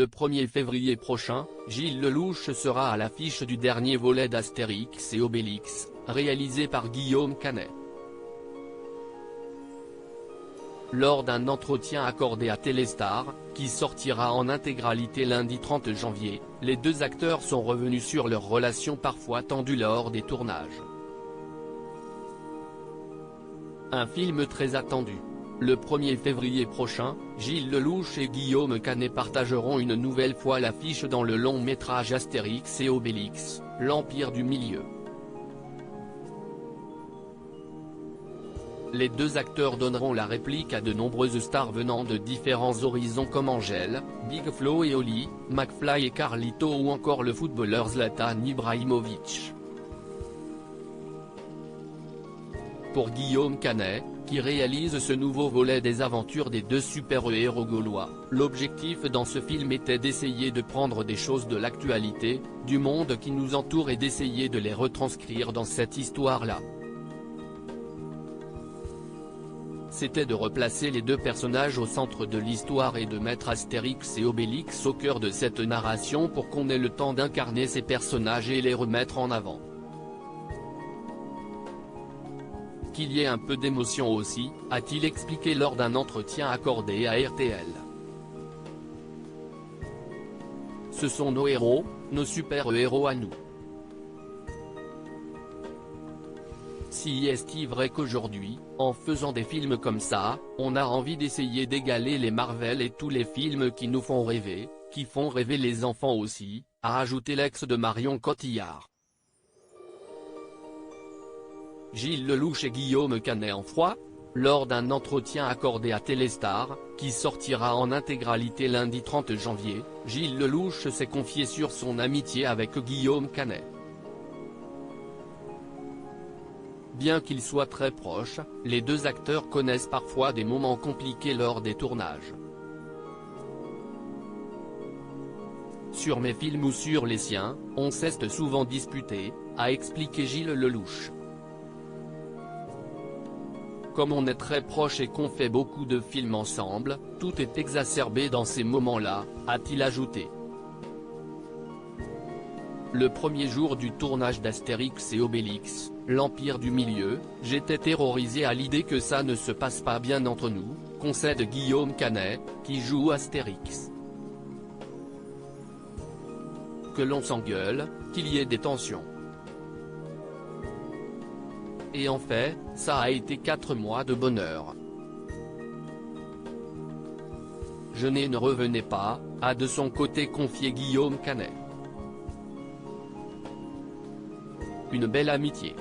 Le 1er février prochain, Gilles Lellouche sera à l'affiche du dernier volet d'Astérix et Obélix, réalisé par Guillaume Canet. Lors d'un entretien accordé à Téléstar, qui sortira en intégralité lundi 30 janvier, les deux acteurs sont revenus sur leur relation parfois tendue lors des tournages. Un film très attendu. Le 1er février prochain, Gilles Lellouche et Guillaume Canet partageront une nouvelle fois l'affiche dans le long-métrage Astérix et Obélix, l'Empire du Milieu. Les deux acteurs donneront la réplique à de nombreuses stars venant de différents horizons comme Angèle, Big Flo et Oli, McFly et Carlito ou encore le footballeur Zlatan Ibrahimovic. Pour Guillaume Canet, qui réalise ce nouveau volet des aventures des deux super-héros gaulois, l'objectif dans ce film était d'essayer de prendre des choses de l'actualité, du monde qui nous entoure et d'essayer de les retranscrire dans cette histoire-là. C'était de replacer les deux personnages au centre de l'histoire et de mettre Astérix et Obélix au cœur de cette narration pour qu'on ait le temps d'incarner ces personnages et les remettre en avant. Qu'il y ait un peu d'émotion aussi, a-t-il expliqué lors d'un entretien accordé à RTL. Ce sont nos héros, nos super-héros à nous. Si est-il vrai qu'aujourd'hui, en faisant des films comme ça, on a envie d'essayer d'égaler les Marvel et tous les films qui nous font rêver, qui font rêver les enfants aussi, a ajouté l'ex de Marion Cotillard. Gilles Lellouche et Guillaume Canet en froid, lors d'un entretien accordé à Téléstar, qui sortira en intégralité lundi 30 janvier, Gilles Lellouche s'est confié sur son amitié avec Guillaume Canet. Bien qu'ils soient très proches, les deux acteurs connaissent parfois des moments compliqués lors des tournages. Sur mes films ou sur les siens, on s'est souvent disputé, a expliqué Gilles Lellouche. Comme on est très proches et qu'on fait beaucoup de films ensemble, tout est exacerbé dans ces moments-là, a-t-il ajouté. Le premier jour du tournage d'Astérix et Obélix, l'Empire du Milieu, j'étais terrorisé à l'idée que ça ne se passe pas bien entre nous, concède Guillaume Canet, qui joue Astérix. Que l'on s'engueule, qu'il y ait des tensions. Et en fait, ça a été 4 mois de bonheur. Je ne revenais pas, a de son côté confié Guillaume Canet. Une belle amitié.